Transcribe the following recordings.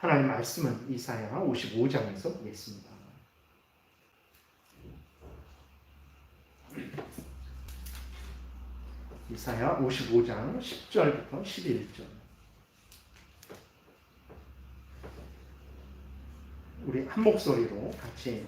하나님 말씀은 이사야 55장에서 보겠습니다. 이사야 55장 10절부터 11절. 우리 한 목소리로 같이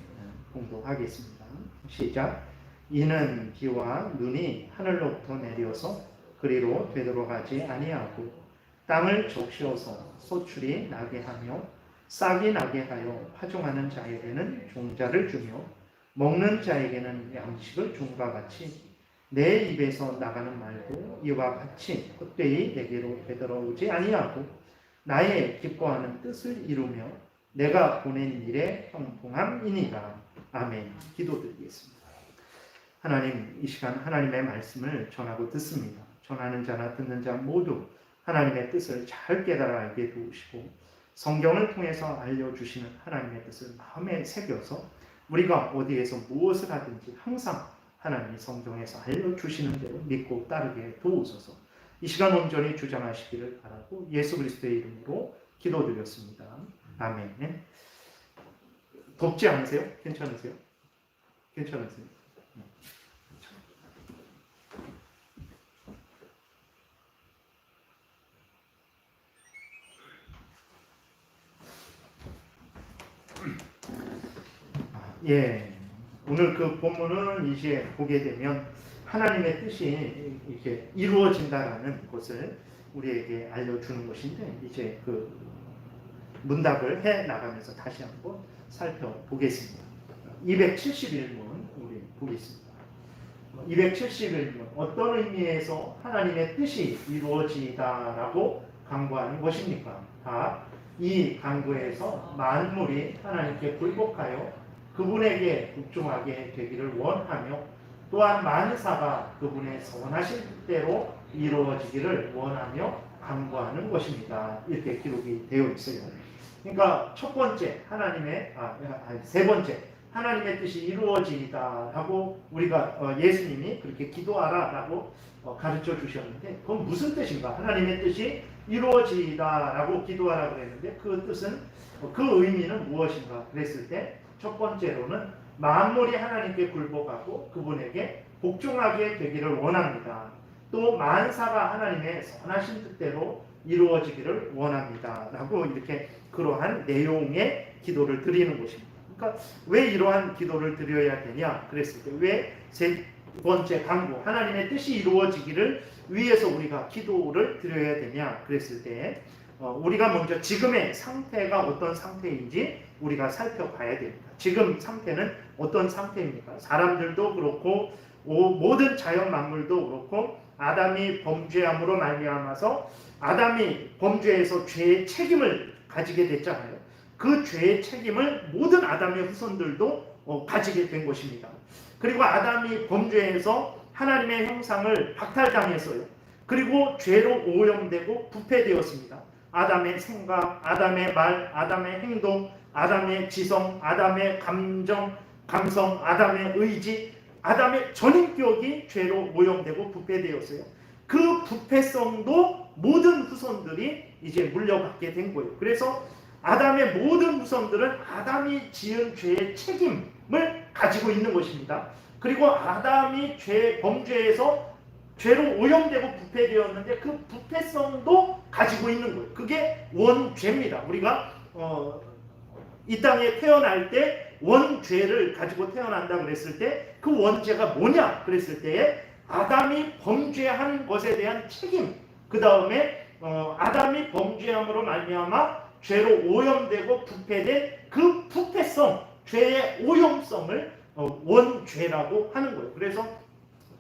공독하겠습니다. 시작. 이는 비와 눈이 하늘로부터 내려서 그리로 되돌아가지 아니하고 땅을 적시어서 소출이 나게 하며 싹이 나게 하여 파종하는 자에게는 종자를 주며 먹는 자에게는 양식을 줌과 같이 내 입에서 나가는 말도 이와 같이 헛되이 내게로 되돌아오지 아니하고 나의 기뻐하는 뜻을 이루며 내가 보낸 일에 형통함이니라. 아멘. 기도드리겠습니다. 하나님, 이 시간 하나님의 말씀을 전하고 듣습니다. 전하는 자나 듣는 자 모두 하나님의 뜻을 잘 깨달아 알게 도우시고 성경을 통해서 알려주시는 하나님의 뜻을 마음에 새겨서 우리가 어디에서 무엇을 하든지 항상 하나님이 성경에서 알려주시는 대로 믿고 따르게 도우소서. 이 시간 온전히 주장하시기를 바라고 예수 그리스도의 이름으로 기도드렸습니다. 아멘. 덥지 않으세요? 괜찮으세요? 괜찮으세요? 예, 오늘 그 본문을 이제 보게 되면 하나님의 뜻이 이렇게 이루어진다라는 것을 우리에게 알려주는 것인데, 이제 그 문답을 해 나가면서 다시 한번 살펴보겠습니다. 271문 우리 보겠습니다. 271문 어떤 의미에서 하나님의 뜻이 이루어지다라고 간구하는 것입니까? 이 간구에서 만물이 하나님께 굴복하여 그분에게 복종하게 되기를 원하며 또한 만사가 그분의 선하신 뜻대로 이루어지기를 원하며 간구하는 것입니다. 이렇게 기록이 되어 있어요. 그러니까 첫 번째 세 번째 하나님의 뜻이 이루어지다라고 우리가 예수님이 그렇게 기도하라라고 가르쳐 주셨는데, 그건 무슨 뜻인가? 하나님의 뜻이 이루어지다라고 기도하라고 했는데 그 뜻은, 그 의미는 무엇인가 그랬을 때, 첫 번째로는 만물이 하나님께 굴복하고 그분에게 복종하게 되기를 원합니다. 또 만사가 하나님의 선하신 뜻대로 이루어지기를 원합니다. 라고 이렇게 그러한 내용의 기도를 드리는 것입니다. 그러니까 왜 이러한 기도를 드려야 되냐 그랬을 때, 왜 세 번째 간구 하나님의 뜻이 이루어지기를 위해서 우리가 기도를 드려야 되냐 그랬을 때, 우리가 먼저 지금의 상태가 어떤 상태인지 우리가 살펴봐야 됩니다. 지금 상태는 어떤 상태입니까? 사람들도 그렇고 모든 자연 만물도 그렇고 아담이 범죄함으로 말미암아서 아담이 범죄에서 죄의 책임을 가지게 됐잖아요. 그 죄의 책임을 모든 아담의 후손들도 가지게 된 것입니다. 그리고 아담이 범죄해서 하나님의 형상을 박탈당했어요. 그리고 죄로 오염되고 부패되었습니다. 아담의 생각, 아담의 말, 아담의 행동, 아담의 지성, 아담의 감성, 아담의 의지, 아담의 전인격이 죄로 오염되고 부패되었어요. 그 부패성도 모든 후손들이 이제 물려받게 된 거예요. 그래서 아담의 모든 후손들은 아담이 지은 죄의 책임을 가지고 있는 것입니다. 그리고 아담이 범죄에서 죄로 오염되고 부패되었는데 그 부패성도 가지고 있는 거예요. 그게 원죄입니다. 우리가 이 땅에 태어날 때 원죄를 가지고 태어난다 그랬을 때, 그 원죄가 뭐냐 그랬을 때 아담이 범죄한 것에 대한 책임, 그 다음에 아담이 범죄함으로 말미암아 죄로 오염되고 부패된 그 부패성, 죄의 오염성을 원죄라고 하는 거예요. 그래서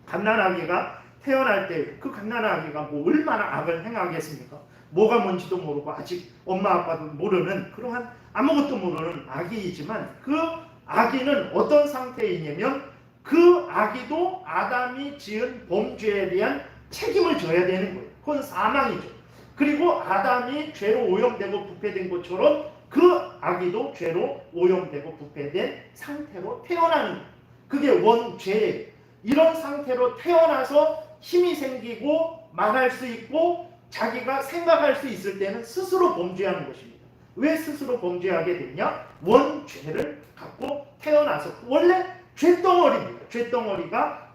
갓난아기가 태어날 때 그 갓난아기가 뭐 얼마나 악을 행하겠습니까? 뭐가 뭔지도 모르고 아직 엄마 아빠도 모르는 그러한 아무것도 모르는 아기이지만, 그 아기는 어떤 상태이냐면 그 아기도 아담이 지은 범죄에 대한 책임을 져야 되는 거예요. 그건 사망이죠. 그리고 아담이 죄로 오염되고 부패된 것처럼 그 아기도 죄로 오염되고 부패된 상태로 태어나는 거예요. 그게 원죄예요. 이런 상태로 태어나서 힘이 생기고 말할 수 있고 자기가 생각할 수 있을 때는 스스로 범죄하는 것입니다. 왜 스스로 범죄하게 됐냐? 원죄를 갖고 태어나서 원래 죄덩어리입니다. 죄덩어리가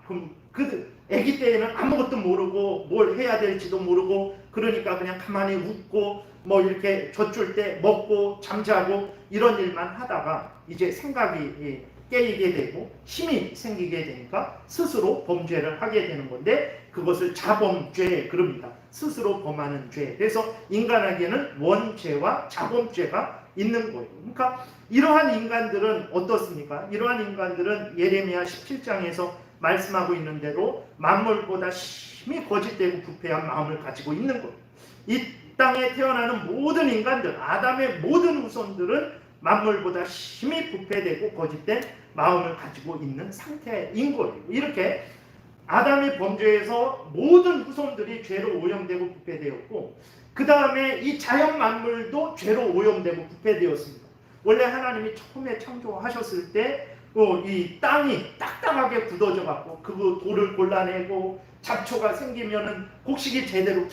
그 아기 때에는 아무것도 모르고 뭘 해야 될지도 모르고 그러니까 그냥 가만히 웃고 뭐 이렇게 젖줄 때 먹고 잠자고 이런 일만 하다가 이제 생각이 깨이게 되고 힘이 생기게 되니까 스스로 범죄를 하게 되는 건데 그것을 자범죄 그럽니다. 스스로 범하는 죄. 그래서 인간에게는 원죄와 자범죄가 있는 거예요. 그러니까 이러한 인간들은 어떻습니까? 이러한 인간들은 예레미야 17장에서 말씀하고 있는 대로 만물보다 심히 거짓되고 부패한 마음을 가지고 있는 거예요. 이 땅에 태어나는 모든 인간들, 아담의 모든 후손들은 만물보다 심히 부패되고 거짓된 마음을 가지고 있는 상태인 거예요. 이렇게 아담의 범죄에서 모든 후손들이 죄로 오염되고 부패되었고 그 다음에 이 자연 만물도 죄로 오염되고 부패되었습니다. 원래 하나님이 처음에 창조하셨을 때 이 땅이 딱딱하게 굳어져 갖고 그 돌을 골라내고 잡초가 생기면은 곡식이 제대로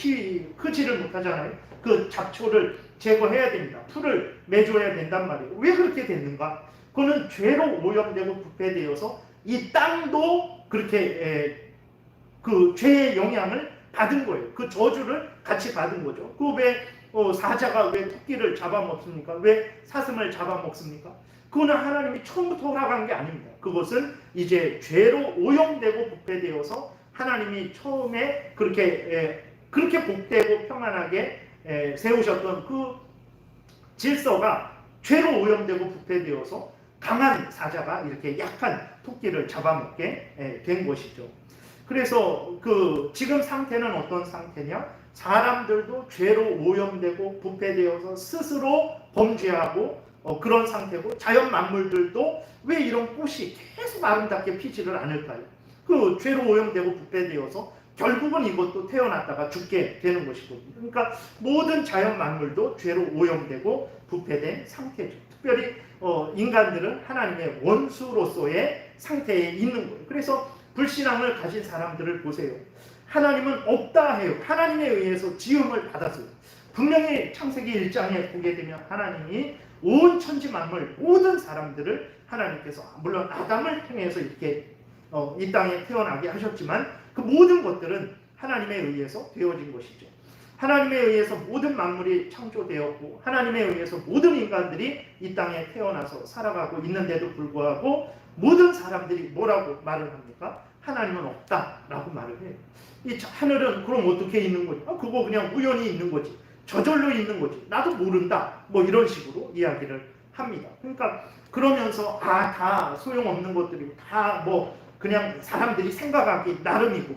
크지를 못하잖아요. 그 잡초를 제거해야 됩니다. 풀을 매줘야 된단 말이에요. 왜 그렇게 됐는가? 그거는 죄로 오염되고 부패되어서 이 땅도 그렇게 그 죄의 영향을 받은 거예요. 그 저주를 같이 받은 거죠. 그 왜 사자가 왜 토끼를 잡아먹습니까? 왜 사슴을 잡아먹습니까? 그거는 하나님이 처음부터 허락한 게 아닙니다. 그것은 이제 죄로 오염되고 부패되어서 하나님이 처음에 그렇게 복되고 평안하게 세우셨던 그 질서가 죄로 오염되고 부패되어서 강한 사자가 이렇게 약한 토끼를 잡아먹게 된 것이죠. 그래서 지금 상태는 어떤 상태냐? 사람들도 죄로 오염되고 부패되어서 스스로 범죄하고 그런 상태고 자연 만물들도 왜 이런 꽃이 계속 아름답게 피지를 않을까요? 그 죄로 오염되고 부패되어서 결국은 이것도 태어났다가 죽게 되는 것이거든요. 그러니까 모든 자연 만물도 죄로 오염되고 부패된 상태죠. 특별히 인간들은 하나님의 원수로서의 상태에 있는 거예요. 그래서 불신앙을 가진 사람들을 보세요. 하나님은 없다 해요. 하나님에 의해서 지음을 받았어요. 분명히 창세기 1장에 보게 되면 하나님이 온 천지 만물 모든 사람들을 하나님께서 물론 아담을 통해서 이렇게 이 땅에 태어나게 하셨지만 그 모든 것들은 하나님에 의해서 되어진 것이죠. 하나님에 의해서 모든 만물이 창조되었고 하나님에 의해서 모든 인간들이 이 땅에 태어나서 살아가고 있는데도 불구하고 모든 사람들이 뭐라고 말을 합니까? 하나님은 없다라고 말을 해요. 이 하늘은 그럼 어떻게 있는 거지? 그거 그냥 우연히 있는 거지. 저절로 있는 거지. 나도 모른다. 뭐 이런 식으로 이야기를 합니다. 그러니까 그러면서 다 소용없는 것들이고 다 뭐 그냥 사람들이 생각하기 나름이고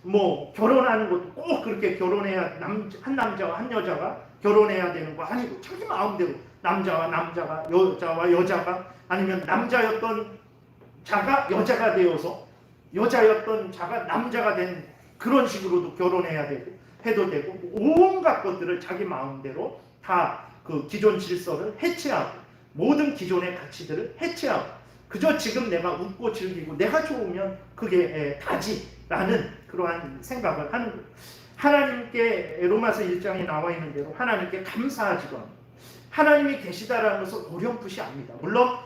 뭐 결혼하는 것도 꼭 그렇게 결혼해야 한 남자와 한 여자가 결혼해야 되는 거 아니고 자기 마음대로 남자와 남자가 여자와 여자가 아니면 남자였던 자가 여자가 되어서 여자였던 자가 남자가 된 그런 식으로도 결혼해야 되고 해도 되고 온갖 것들을 자기 마음대로 다 그 기존 질서를 해체하고 모든 기존의 가치들을 해체하고 그저 지금 내가 웃고 즐기고 내가 좋으면 그게 다지라는 그러한 생각을 하는 거예요. 하나님께 로마서 1장에 나와 있는 대로 하나님께 감사하지도 않고 하나님이 계시다라는 것을 어렴풋이 압니다. 물론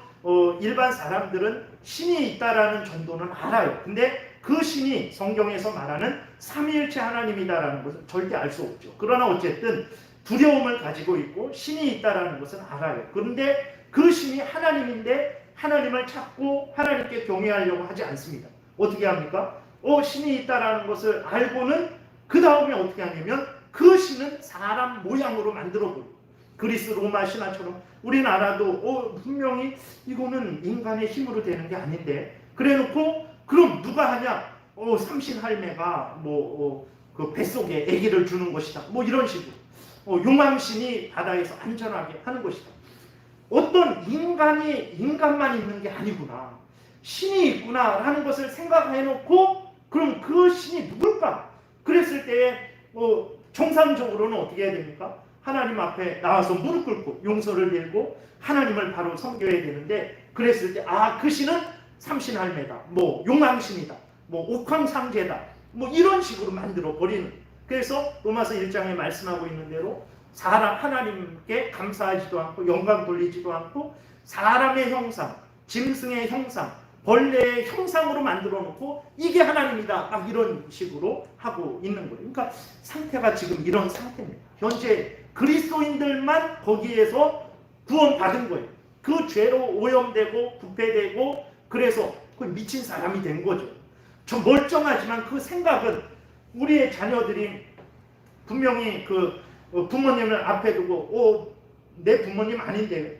일반 사람들은 신이 있다라는 정도는 알아요. 근데 그 신이 성경에서 말하는 삼위일체 하나님이다라는 것은 절대 알 수 없죠. 그러나 어쨌든 두려움을 가지고 있고 신이 있다라는 것은 알아요. 그런데 그 신이 하나님인데 하나님을 찾고 하나님께 경외하려고 하지 않습니다. 어떻게 합니까? 신이 있다라는 것을 알고는 그 다음에 어떻게 하냐면 그 신은 사람 모양으로 만들어버려요. 그리스 로마 신화처럼 우리나라도 분명히 이거는 인간의 힘으로 되는 게 아닌데 그래놓고 그럼 누가 하냐? 삼신할매가 그 뱃속에 아기를 주는 것이다. 뭐 이런 식으로 용왕신이 바다에서 안전하게 하는 것이다. 어떤 인간이 인간만 있는 게 아니구나. 신이 있구나라는 것을 생각해놓고 그럼 그 신이 누굴까? 그랬을 때에 정상적으로는 어떻게 해야 됩니까? 하나님 앞에 나와서 무릎 꿇고 용서를 빌고 하나님을 바로 섬겨야 되는데 그랬을 때 그 신은 삼신할매다, 뭐 용왕신이다, 뭐 옥황상제다, 뭐 이런 식으로 만들어 버리는. 그래서 로마서 1장에 말씀하고 있는 대로 하나님께 감사하지도 않고 영광 돌리지도 않고 사람의 형상, 짐승의 형상, 벌레의 형상으로 만들어 놓고 이게 하나님이다 막 이런 식으로 하고 있는 거예요. 그러니까 상태가 지금 이런 상태입니다. 현재 그리스도인들만 거기에서 구원받은 거예요. 그 죄로 오염되고 부패되고 그래서 그 미친 사람이 된 거죠. 저 멀쩡하지만 그 생각은 우리의 자녀들이 분명히 그 부모님을 앞에 두고 내 부모님 아닌데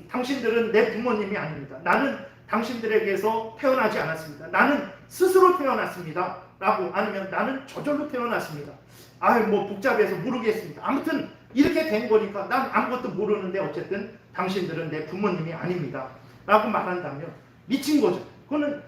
당신들은 내 부모님이 아닙니다. 나는 당신들에게서 태어나지 않았습니다. 나는 스스로 태어났습니다. 라고 아니면 나는 저절로 태어났습니다. 뭐 복잡해서 모르겠습니다. 아무튼 이렇게 된 거니까 난 아무것도 모르는데 어쨌든 당신들은 내 부모님이 아닙니다. 라고 말한다면 미친 거죠. 그거는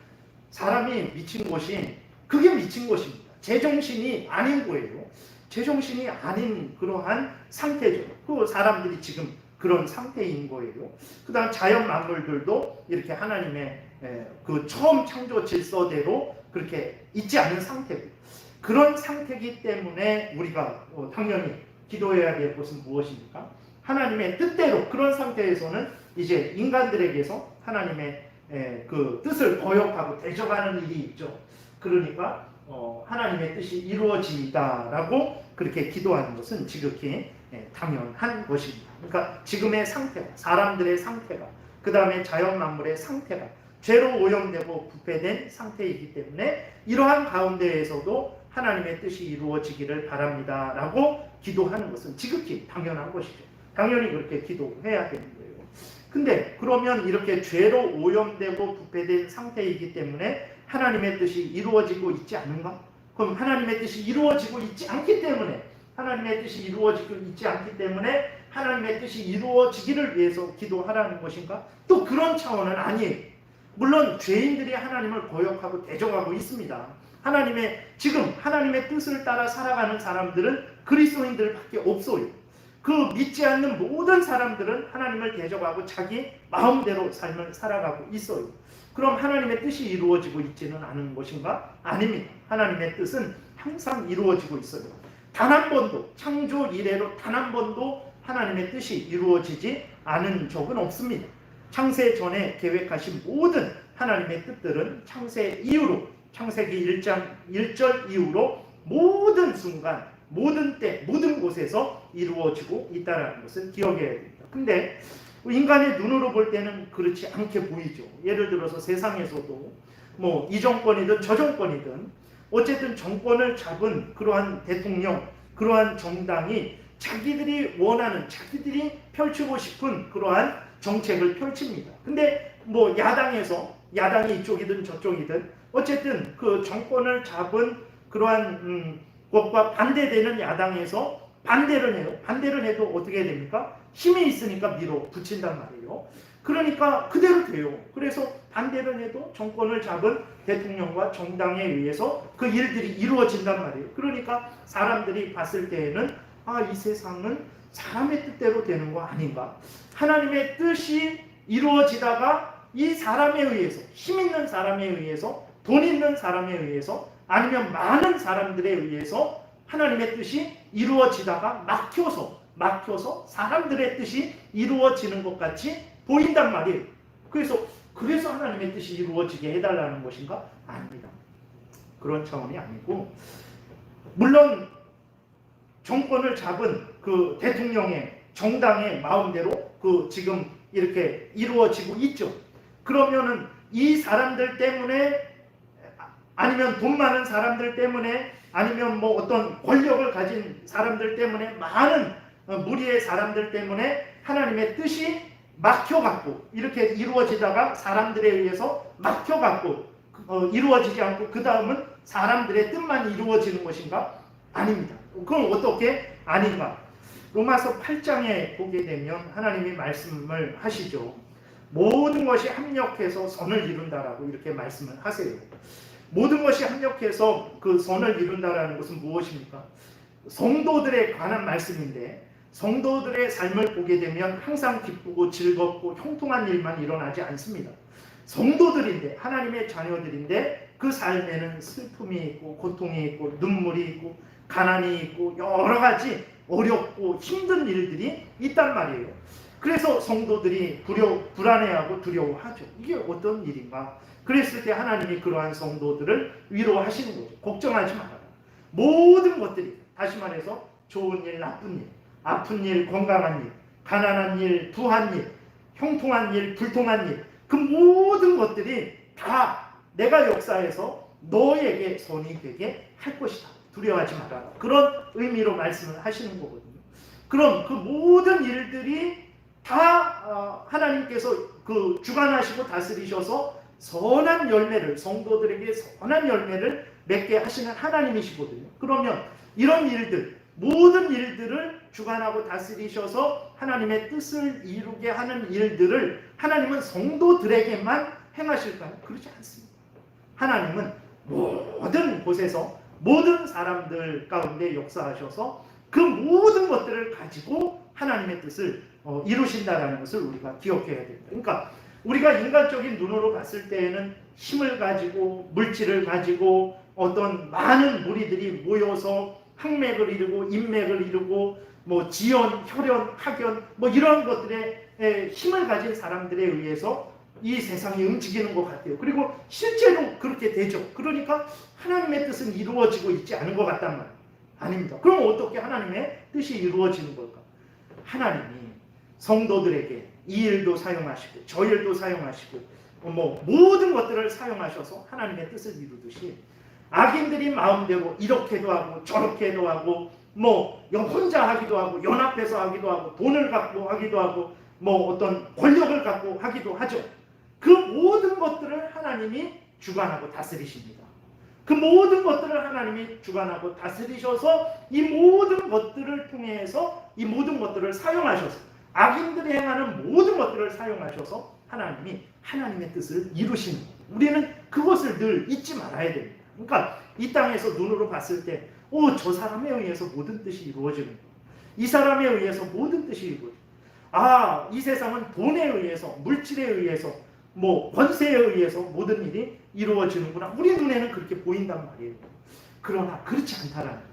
사람이 미친 것이 그게 미친 것입니다. 제정신이 아닌 거예요. 제정신이 아닌 그러한 상태죠. 그 사람들이 지금 그런 상태인 거예요. 그 다음 자연 만물들도 이렇게 하나님의 그 처음 창조 질서대로 그렇게 있지 않은 상태고 그런 상태이기 때문에 우리가 당연히 기도해야 될 것은 무엇입니까? 하나님의 뜻대로 그런 상태에서는 이제 인간들에게서 하나님의 그 뜻을 거역하고 대적하는 일이 있죠. 그러니까 하나님의 뜻이 이루어지다라고 그렇게 기도하는 것은 지극히 당연한 것입니다. 그러니까 지금의 상태가, 사람들의 상태가, 그 다음에 자연 만물의 상태가 죄로 오염되고 부패된 상태이기 때문에 이러한 가운데에서도 하나님의 뜻이 이루어지기를 바랍니다 라고 기도하는 것은 지극히 당연한 것이죠. 당연히 그렇게 기도해야 되는 거예요. 근데 그러면 이렇게 죄로 오염되고 부패된 상태이기 때문에 하나님의 뜻이 이루어지고 있지 않은가? 그럼 하나님의 뜻이 이루어지고 있지 않기 때문에 하나님의 뜻이 이루어지고 있지 않기 때문에 하나님의 뜻이 이루어지기를 위해서 기도하라는 것인가? 또 그런 차원은 아니에요. 물론 죄인들이 하나님을 거역하고 대적하고 있습니다. 지금 하나님의 뜻을 따라 살아가는 사람들은 그리스도인들밖에 없어요. 그 믿지 않는 모든 사람들은 하나님을 대적하고 자기 마음대로 삶을 살아가고 있어요. 그럼 하나님의 뜻이 이루어지고 있지는 않은 것인가? 아닙니다. 하나님의 뜻은 항상 이루어지고 있어요. 단 한 번도 창조 이래로 단 한 번도 하나님의 뜻이 이루어지지 않은 적은 없습니다. 창세 전에 계획하신 모든 하나님의 뜻들은 창세 이후로 창세기 1장 1절 이후로 모든 순간 모든 때 모든 곳에서 이루어지고 있다는 것을 기억해야 됩니다. 근데 인간의 눈으로 볼 때는 그렇지 않게 보이죠. 예를 들어서 세상에서도 뭐 이 정권이든 저 정권이든 어쨌든 정권을 잡은 그러한 대통령, 그러한 정당이 자기들이 원하는, 자기들이 펼치고 싶은 그러한 정책을 펼칩니다. 근데 뭐 야당이 이쪽이든 저쪽이든 어쨌든 그 정권을 잡은 그러한 것과 반대되는 야당에서 반대를 해요. 반대를 해도 어떻게 됩니까? 힘이 있으니까 밀어붙인단 말이에요. 그러니까 그대로 돼요. 그래서 반대를 해도 정권을 잡은 대통령과 정당에 의해서 그 일들이 이루어진단 말이에요. 그러니까 사람들이 봤을 때에는 이 세상은 사람의 뜻대로 되는 거 아닌가? 하나님의 뜻이 이루어지다가 이 사람에 의해서, 힘 있는 사람에 의해서, 돈 있는 사람에 의해서, 아니면 많은 사람들에 의해서 하나님의 뜻이 이루어지다가 막혀서 사람들의 뜻이 이루어지는 것 같이 보인단 말이에요. 그래서 하나님의 뜻이 이루어지게 해달라는 것인가? 아닙니다. 그런 차원이 아니고, 물론 정권을 잡은 그 대통령의 정당의 마음대로 지금 이렇게 이루어지고 있죠. 그러면은 이 사람들 때문에, 아니면 돈 많은 사람들 때문에, 아니면 뭐 어떤 권력을 가진 사람들 때문에, 많은 무리의 사람들 때문에 하나님의 뜻이 막혀갖고 이렇게 이루어지다가 사람들에 의해서 막혀갖고 이루어지지 않고 그 다음은 사람들의 뜻만 이루어지는 것인가? 아닙니다. 그럼 어떻게 아닌가? 로마서 8장에 보게 되면 하나님이 말씀을 하시죠. 모든 것이 합력해서 선을 이룬다라고 이렇게 말씀을 하세요. 모든 것이 합력해서 그 선을 이룬다라는 것은 무엇입니까? 성도들에 관한 말씀인데, 성도들의 삶을 보게 되면 항상 기쁘고 즐겁고 형통한 일만 일어나지 않습니다. 성도들인데, 하나님의 자녀들인데 그 삶에는 슬픔이 있고 고통이 있고 눈물이 있고 가난이 있고 여러 가지 어렵고 힘든 일들이 있단 말이에요. 그래서 성도들이 불안해하고 두려워하죠. 이게 어떤 일인가? 그랬을 때 하나님이 그러한 성도들을 위로하시는 거죠. 걱정하지 말아라. 모든 것들이, 다시 말해서 좋은 일, 나쁜 일, 아픈 일, 건강한 일, 가난한 일, 부한 일, 형통한 일, 불통한 일, 그 모든 것들이 다 내가 역사해서 너에게 선이 되게 할 것이다. 두려워하지 말아라. 그런 의미로 말씀을 하시는 거거든요. 그럼 그 모든 일들이 다 하나님께서 그 주관하시고 다스리셔서 선한 열매를, 성도들에게 선한 열매를 맺게 하시는 하나님이시거든요. 그러면 이런 일들, 모든 일들을 주관하고 다스리셔서 하나님의 뜻을 이루게 하는 일들을 하나님은 성도들에게만 행하실까요? 그렇지 않습니다. 하나님은 모든 곳에서 모든 사람들 가운데 역사하셔서 그 모든 것들을 가지고 하나님의 뜻을 이루신다는 것을 우리가 기억해야 됩니다. 그러니까 우리가 인간적인 눈으로 봤을 때에는 힘을 가지고 물질을 가지고 어떤 많은 무리들이 모여서 항맥을 이루고 인맥을 이루고 뭐 지연, 혈연, 학연 뭐 이런 것들에 힘을 가진 사람들에 의해서 이 세상이 움직이는 것 같아요. 그리고 실제로 그렇게 되죠. 그러니까 하나님의 뜻은 이루어지고 있지 않은 것 같단 말이에요. 아닙니다. 그럼 어떻게 하나님의 뜻이 이루어지는 걸까? 하나님이 성도들에게 이 일도 사용하시고 저 일도 사용하시고 뭐 모든 것들을 사용하셔서 하나님의 뜻을 이루듯이 악인들이 마음대로 이렇게도 하고 저렇게도 하고 뭐 혼자 하기도 하고 연합해서 하기도 하고 돈을 갖고 하기도 하고 뭐 어떤 권력을 갖고 하기도 하죠. 그 모든 것들을 하나님이 주관하고 다스리십니다. 그 모든 것들을 하나님이 주관하고 다스리셔서 이 모든 것들을 통해서 이 모든 것들을 사용하셔서 악인들이 행하는 모든 것들을 사용하셔서 하나님이 하나님의 뜻을 이루시는 거예요. 우리는 그것을 늘 잊지 말아야 됩니다. 그러니까 이 땅에서 눈으로 봤을 때 저 사람에 의해서 모든 뜻이 이루어지는 거예요. 이 사람에 의해서 모든 뜻이 이루어져요. 이 세상은 돈에 의해서, 물질에 의해서, 뭐 권세에 의해서 모든 일이 이루어지는구나. 우리 눈에는 그렇게 보인단 말이에요. 그러나 그렇지 않다라는 거예요.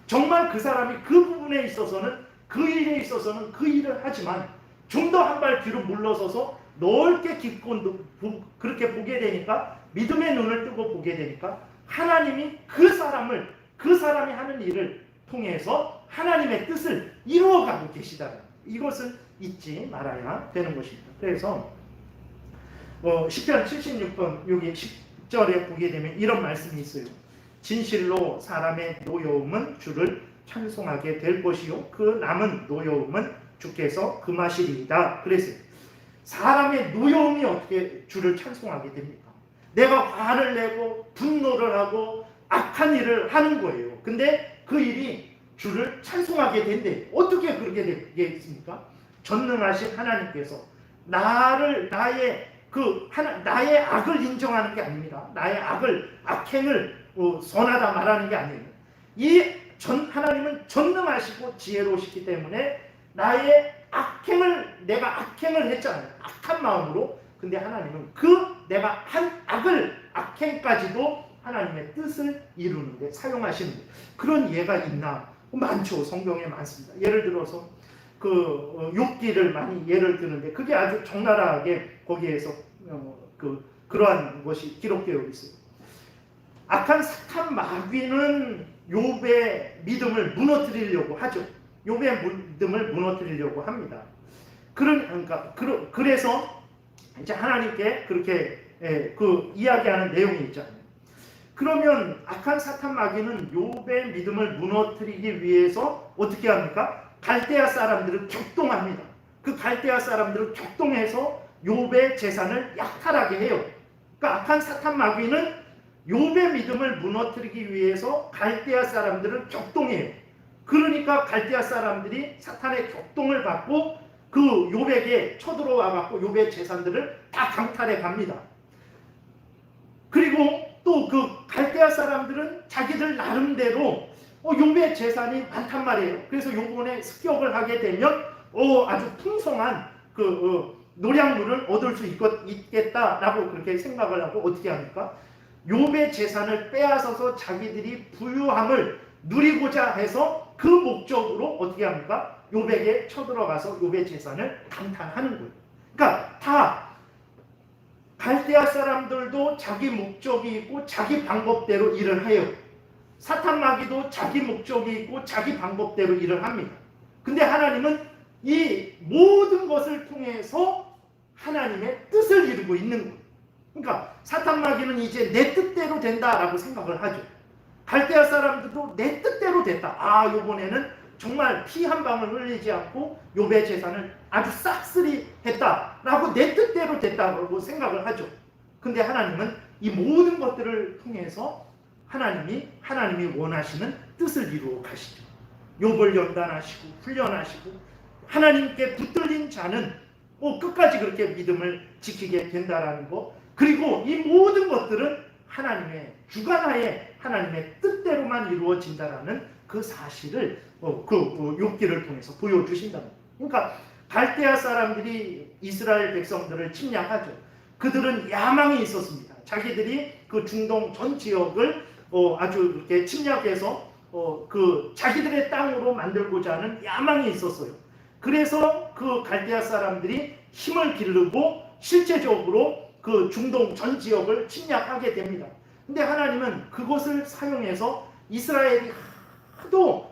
정말 그 사람이 그 부분에 있어서는, 그 일에 있어서는 그 일을 하지만 좀 더 한 발 뒤로 물러서서 넓게 깊고 그렇게 보게 되니까, 믿음의 눈을 뜨고 보게 되니까 하나님이 그 사람이 하는 일을 통해서 하나님의 뜻을 이루어가고 계시다는 거예요. 이것을 잊지 말아야 되는 것입니다. 그래서 시편 76편 여기 10절에 보게 되면 이런 말씀이 있어요. 진실로 사람의 노여움은 주를 찬송하게 될 것이요 그 남은 노여움은 주께서 금하시리이다. 그래서 사람의 노여움이 어떻게 주를 찬송하게 됩니까? 내가 화를 내고 분노를 하고 악한 일을 하는 거예요. 근데 그 일이 주를 찬송하게 된대. 어떻게 그렇게 되겠습니까? 전능하신 하나님께서 나의 악을 인정하는 게 아닙니다. 나의 악행을 선하다 말하는 게 아니에요. 하나님은 전능하시고 지혜로우시기 때문에 내가 악행을 했잖아요. 악한 마음으로. 근데 하나님은 내가 한 악행까지도 하나님의 뜻을 이루는데 사용하시는 거예요. 그런 예가 있나? 많죠. 성경에 많습니다. 예를 들어서 욥기를 많이 예를 드는데 그게 아주 적나라하게 거기에서 그러한 것이 기록되어 있어요. 악한 사탄 마귀는 욥의 믿음을 무너뜨리려고 하죠. 욥의 믿음을 무너뜨리려고 합니다. 그래서 이제 하나님께 그렇게 이야기하는 내용이 있잖아요. 그러면 악한 사탄 마귀는 욥의 믿음을 무너뜨리기 위해서 어떻게 합니까? 갈대아 사람들을 격동합니다. 그 갈대아 사람들을 격동해서 욥의 재산을 약탈하게 해요. 그러니까 악한 사탄 마귀는 욥의 믿음을 무너뜨리기 위해서 갈대아 사람들을 격동해요. 그러니까 갈대아 사람들이 사탄의 격동을 받고 그 욥에게 쳐들어와 갖고 욥의 재산들을 다 강탈해 갑니다. 그리고 또 그 갈대아 사람들은 자기들 나름대로 욥의 재산이 많단 말이에요. 그래서 요번에 습격을 하게 되면 아주 풍성한 노량물을 얻을 수 있겠다라고 그렇게 생각을 하고 어떻게 합니까? 욥의 재산을 빼앗아서 자기들이 부유함을 누리고자 해서 그 목적으로 어떻게 합니까? 요백에 쳐들어가서 요백 재산을 강탈하는 거예요. 그러니까 다 갈대아 사람들도 자기 목적이 있고 자기 방법대로 일을 해요. 사탄 마귀도 자기 목적이 있고 자기 방법대로 일을 합니다. 근데 하나님은 이 모든 것을 통해서 하나님의 뜻을 이루고 있는 거예요. 그러니까 사탄 마귀는 이제 내 뜻대로 된다라고 생각을 하죠. 갈대아 사람들도 내 뜻대로 됐다. 아, 이번에는 정말 피 한 방울 흘리지 않고 욥의 재산을 아주 싹쓸이 했다라고 내 뜻대로 됐다고 생각을 하죠. 근데 하나님은 이 모든 것들을 통해서 하나님이 원하시는 뜻을 이루어 가시죠. 욥을 연단하시고 훈련하시고 하나님께 붙들린 자는 끝까지 그렇게 믿음을 지키게 된다라는 거. 그리고 이 모든 것들은 하나님의 주관하에 하나님의 뜻대로만 이루어진다라는 그 사실을 욥기를 통해서 보여주신다. 그러니까 갈대아 사람들이 이스라엘 백성들을 침략하죠. 그들은 야망이 있었습니다. 자기들이 그 중동 전 지역을 아주 이렇게 침략해서 그 자기들의 땅으로 만들고자 하는 야망이 있었어요. 그래서 그 갈대아 사람들이 힘을 기르고 실제적으로 그 중동 전 지역을 침략하게 됩니다. 근데 하나님은 그것을 사용해서 이스라엘이 하도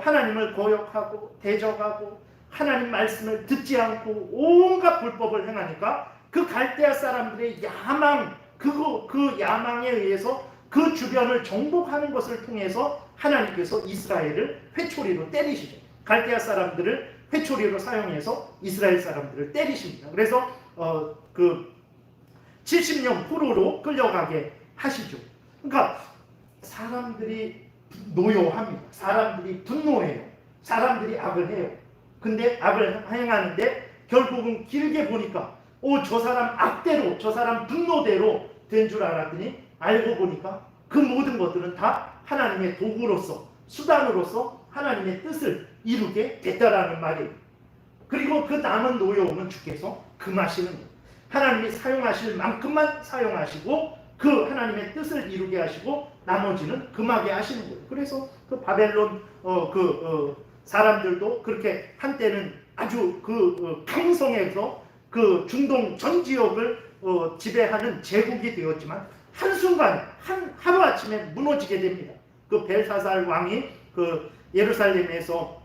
하나님을 거역하고 대적하고 하나님 말씀을 듣지 않고 온갖 불법을 행하니까 그 갈대아 사람들의 야망, 그 야망에 의해서 그 주변을 정복하는 것을 통해서 하나님께서 이스라엘을 회초리로 때리시죠. 갈대아 사람들을 회초리로 사용해서 이스라엘 사람들을 때리십니다. 그래서 그 70년 포로로 끌려가게 하시죠. 그러니까 사람들이 노여합니다. 사람들이 분노해요. 사람들이 악을 해요. 근데 악을 행하는데 결국은 길게 보니까 저 사람 악대로, 저 사람 분노대로 된 줄 알았더니 알고 보니까 그 모든 것들은 다 하나님의 도구로서, 수단으로서 하나님의 뜻을 이루게 됐다라는 말이에요. 그리고 그 남은 노여움은 주께서 금하시는 거예요. 하나님이 사용하실 만큼만 사용하시고 그 하나님의 뜻을 이루게 하시고 나머지는 금하게 하시는 거예요. 그래서 그 바벨론 사람들도 그렇게 한때는 아주 강성해서 그 중동 전 지역을 지배하는 제국이 되었지만 한순간에 하루아침에 무너지게 됩니다. 그 벨사살 왕이 그 예루살렘에서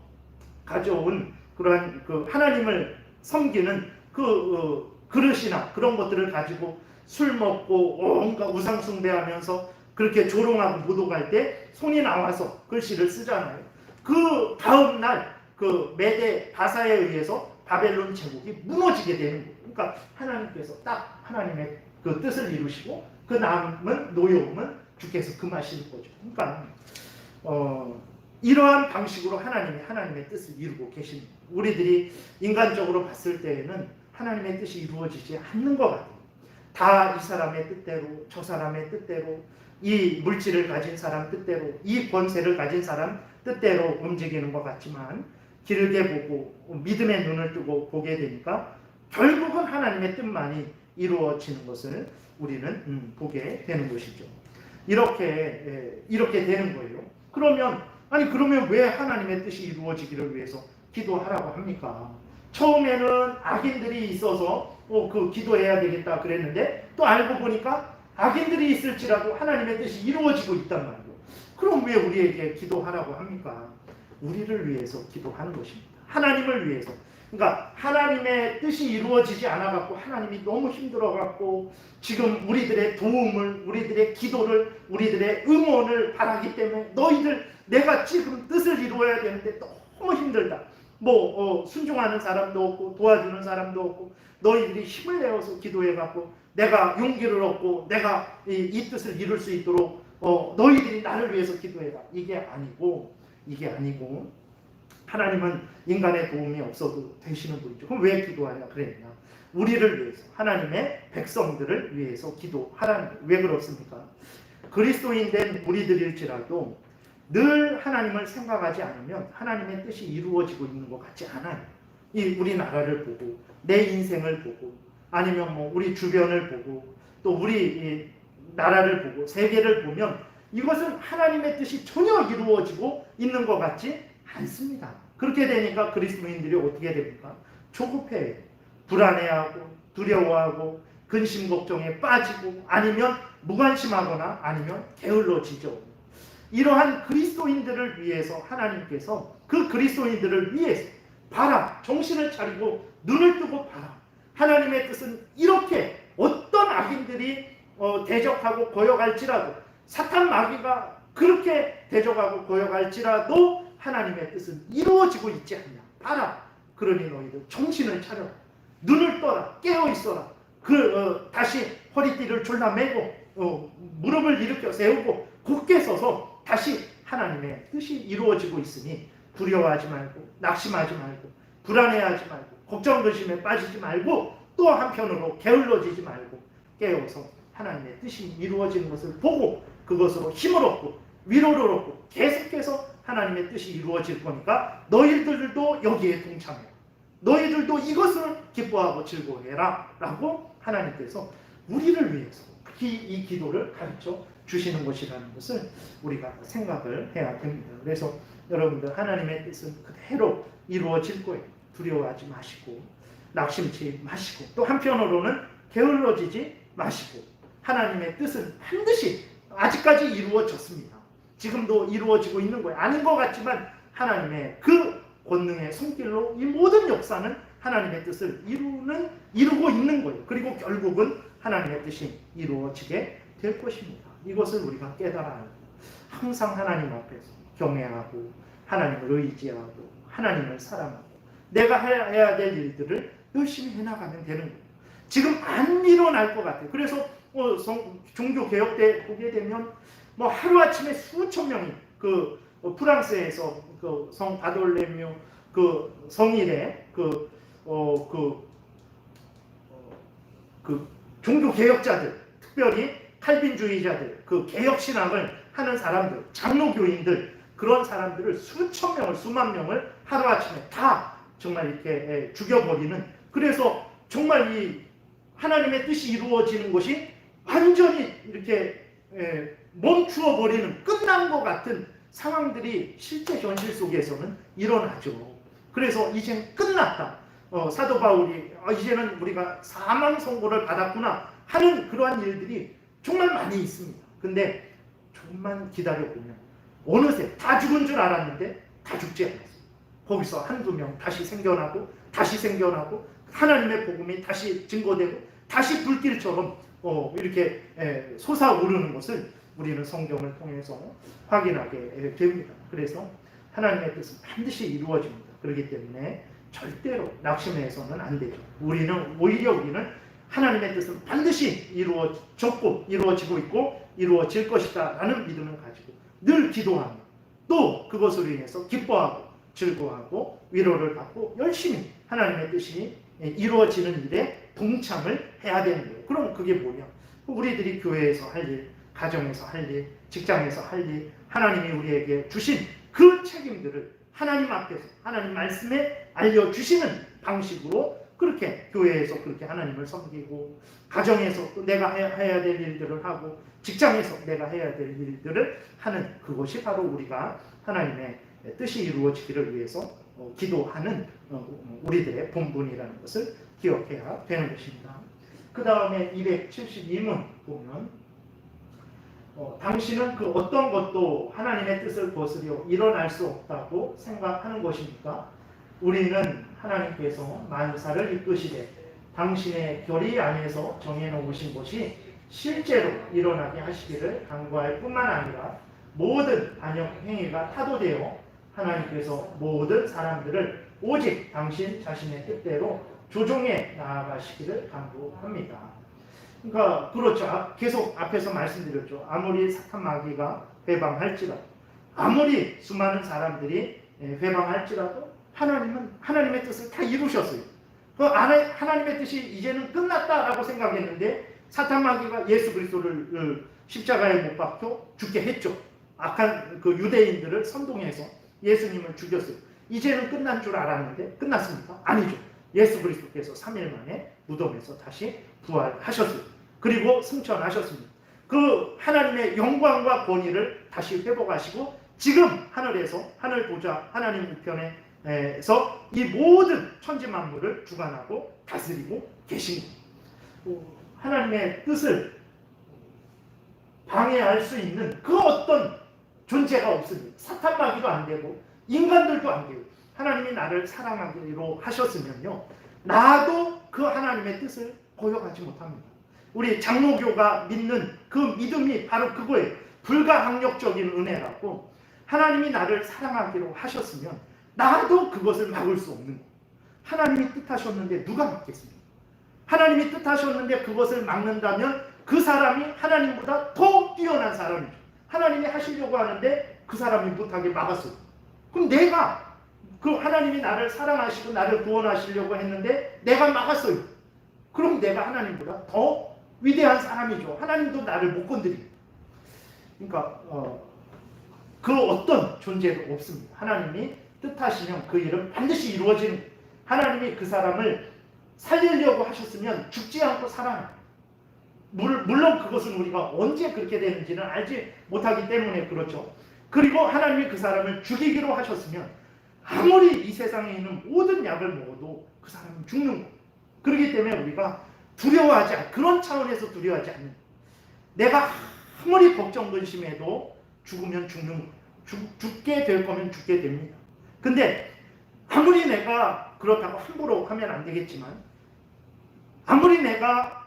가져온 그러한 그 하나님을 섬기는 그릇이나 그런 것들을 가지고 술 먹고 온갖 우상 숭배하면서 그렇게 조롱하고 모독할 때 손이 나와서 글씨를 쓰잖아요. 그 다음 날 그 메데 바사에 의해서 바벨론 제국이 무너지게 되는 거예요. 그러니까 하나님께서 딱 하나님의 그 뜻을 이루시고 그 남은 노여움은 주께서 금하시는 거죠. 그러니까 이러한 방식으로 하나님의 뜻을 이루고 계십니다. 우리들이 인간적으로 봤을 때에는 하나님의 뜻이 이루어지지 않는 것 같아요. 다 이 사람의 뜻대로, 저 사람의 뜻대로, 이 물질을 가진 사람 뜻대로, 이 권세를 가진 사람 뜻대로 움직이는 것 같지만 길게 보고 믿음의 눈을 뜨고 보게 되니까 결국은 하나님의 뜻만이 이루어지는 것을 우리는 보게 되는 것이죠. 이렇게 되는 거예요. 그러면 왜 하나님의 뜻이 이루어지기를 위해서 기도하라고 합니까? 처음에는 악인들이 있어서 기도해야 되겠다 그랬는데 또 알고 보니까 악인들이 있을지라도 하나님의 뜻이 이루어지고 있단 말이에요. 그럼 왜 우리에게 기도하라고 합니까? 우리를 위해서 기도하는 것입니다. 하나님을 위해서. 그러니까 하나님의 뜻이 이루어지지 않아갖고 하나님이 너무 힘들어갖고 지금 우리들의 도움을, 우리들의 기도를, 우리들의 응원을 바라기 때문에 내가 지금 뜻을 이루어야 되는데 너무 힘들다. 순종하는 사람도 없고 도와주는 사람도 없고 너희들이 힘을 내어서 기도해갖고 내가 용기를 얻고 내가 이 뜻을 이룰 수 있도록 너희들이 나를 위해서 기도해라. 이게 아니고 하나님은 인간의 도움이 없어도 되시는 분이죠. 그럼 왜 기도하냐 그랬냐? 우리를 위해서, 하나님의 백성들을 위해서 기도하라는 거예요. 왜 그렇습니까? 그리스도인 된 우리들일지라도 늘 하나님을 생각하지 않으면 하나님의 뜻이 이루어지고 있는 것 같지 않아요. 우리나라를 보고 내 인생을 보고 아니면 우리 주변을 보고 또 우리 나라를 보고 세계를 보면 이것은 하나님의 뜻이 전혀 이루어지고 있는 것 같지 않습니다. 그렇게 되니까 그리스도인들이 어떻게 됩니까? 조급해요. 불안해하고 두려워하고 근심 걱정에 빠지고 아니면 무관심하거나 아니면 게을러지죠. 이러한 그리스도인들을 위해서 하나님께서 그 그리스도인들을 위해서 봐라, 정신을 차리고 눈을 뜨고 봐라. 하나님의 뜻은 이렇게 어떤 악인들이 대적하고 거역할지라도 사탄 마귀가 그렇게 대적하고 거역할지라도 하나님의 뜻은 이루어지고 있지 않냐. 봐라. 그러니 너희들 정신을 차려라. 눈을 떠라. 깨어있어라. 다시 허리띠를 졸라매고 무릎을 일으켜 세우고 굳게 서서 다시 하나님의 뜻이 이루어지고 있으니 두려워하지 말고 낙심하지 말고 불안해하지 말고 걱정 근심에 빠지지 말고 또 한편으로 게을러지지 말고 깨어서 하나님의 뜻이 이루어지는 것을 보고 그것으로 힘을 얻고 위로를 얻고 계속해서 하나님의 뜻이 이루어질 거니까 너희들도 여기에 동참해. 너희들도 이것을 기뻐하고 즐거워해라 라고 하나님께서 우리를 위해서 이 기도를 가르쳐 주시는 것이라는 것을 우리가 생각을 해야 됩니다. 그래서 여러분들 하나님의 뜻은 그대로 이루어질 거예요. 두려워하지 마시고 낙심치 마시고 또 한편으로는 게을러지지 마시고 하나님의 뜻은 반드시 아직까지 이루어졌습니다. 지금도 이루어지고 있는 거예요. 아닌 것 같지만 하나님의 그 권능의 손길로 이 모든 역사는 하나님의 뜻을 이루고 있는 거예요. 그리고 결국은 하나님의 뜻이 이루어지게 될 것입니다. 이것을 우리가 깨달아야 합니다. 항상 하나님 앞에서 경외하고 하나님을 의지하고 하나님을 사랑하고 내가 해야 될 일들을 열심히 해나가면 되는 거예요. 지금 안 일어날 것 같아요. 그래서 종교 개혁 때 보게 되면 하루아침에 수천 명이 프랑스에서 성 바돌레뮤 성일에 종교 개혁자들, 특별히 칼빈주의자들, 개혁 신앙을 하는 사람들, 장로교인들 그런 사람들을 수천 명을 수만 명을 하루아침에 다 정말 이렇게 죽여버리는, 그래서 정말 이 하나님의 뜻이 이루어지는 것이 완전히 이렇게 멈추어 버리는, 끝난 것 같은 상황들이 실제 현실 속에서는 일어나죠. 그래서 이젠 끝났다. 사도 바울이 이제는 우리가 사망 선고를 받았구나 하는 그러한 일들이 정말 많이 있습니다. 근데 조금만 기다려보면 어느새 다 죽은 줄 알았는데 다 죽지 않았어요. 거기서 한두 명 다시 생겨나고 다시 생겨나고 하나님의 복음이 다시 증거되고 다시 불길처럼 이렇게 솟아오르는 것을 우리는 성경을 통해서 확인하게 됩니다. 그래서 하나님의 뜻은 반드시 이루어집니다. 그렇기 때문에 절대로 낙심해서는 안 되죠. 오히려 우리는 하나님의 뜻은 반드시 이루어졌고 이루어지고 있고 이루어질 것이다 라는 믿음을 가지고 늘 기도하며 또 그것으로 인해서 기뻐하고 즐거워하고 위로를 받고 열심히 하나님의 뜻이 이루어지는 일에 동참을 해야 되는 거예요. 그럼 그게 뭐냐? 우리들이 교회에서 할 일, 가정에서 할 일, 직장에서 할 일, 하나님이 우리에게 주신 그 책임들을 하나님 앞에서 하나님 말씀에 알려주시는 방식으로 그렇게 교회에서 그렇게 하나님을 섬기고 가정에서 또 내가 해야 될 일들을 하고 직장에서 내가 해야 될 일들을 하는, 그것이 바로 우리가 하나님의 뜻이 이루어지기를 위해서 기도하는 우리들의 본분이라는 것을 기억해야 되는 것입니다. 그 다음에 272문 보면 당신은 그 어떤 것도 하나님의 뜻을 거스려 일어날 수 없다고 생각하는 것입니까? 우리는 하나님께서 만사를 이끄시되 당신의 결의 안에서 정해놓으신 것이 실제로 일어나게 하시기를 간구할 뿐만 아니라 모든 반역 행위가 타도되어 하나님께서 모든 사람들을 오직 당신 자신의 뜻대로 조종해 나아가시기를 간구합니다. 그러니까 그렇죠. 계속 앞에서 말씀드렸죠. 아무리 사탄 마귀가 회방할지라도, 아무리 수많은 사람들이 회방할지라도 하나님은 하나님의 뜻을 다 이루셨어요. 그 안에 하나님의 뜻이 이제는 끝났다라고 생각했는데 사탄 마귀가 예수 그리스도를 십자가에 못 박혀 죽게 했죠. 악한 그 유대인들을 선동해서 예수님을 죽였어요. 이제는 끝난 줄 알았는데 끝났습니까? 아니죠. 예수 그리스도께서 3일 만에 무덤에서 다시 부활하셨어요. 그리고 승천하셨습니다. 그 하나님의 영광과 권위를 다시 회복하시고 지금 하늘에서 하늘 보좌 하나님 우편에서 이 모든 천지 만물을 주관하고 다스리고 계신 하나님의 뜻을 방해할 수 있는 그 어떤 존재가 없습니다. 사탄 마귀도 안 되고 인간들도 안 되고 하나님이 나를 사랑하기로 하셨으면요, 나도 그 하나님의 뜻을 고역하지 못합니다. 우리 장로교가 믿는 그 믿음이 바로 그거예요. 불가항력적인 은혜라고. 하나님이 나를 사랑하기로 하셨으면 나도 그것을 막을 수 없는 거예요. 하나님이 뜻하셨는데 누가 막겠습니까? 하나님이 뜻하셨는데 그것을 막는다면 그 사람이 하나님보다 더 뛰어난 사람이죠. 하나님이 하시려고 하는데 그 사람이 못하게 막았어요. 그럼 내가 그 하나님이 나를 사랑하시고 나를 구원하시려고 했는데 내가 막았어요. 그럼 내가 하나님보다 더 위대한 사람이죠. 하나님도 나를 못 건드립니다. 그러니까 그 어떤 존재도 없습니다. 하나님이 뜻하시면 그 일은 반드시 이루어지는 거예요. 하나님이 그 사람을 살리려고 하셨으면 죽지 않고 살아납니다. 물론 그것은 우리가 언제 그렇게 되는지는 알지 못하기 때문에 그렇죠. 그리고 하나님이 그 사람을 죽이기로 하셨으면 아무리 이 세상에 있는 모든 약을 먹어도 그 사람은 죽는 거예요. 그렇기 때문에 우리가 두려워하지 않는, 그런 차원에서 두려워하지 않는 거예요. 내가 아무리 걱정 근심해도 죽으면 죽는 거예요. 죽게 될 거면 죽게 됩니다. 근데 아무리 내가 그렇다고 함부로 하면 안 되겠지만 아무리 내가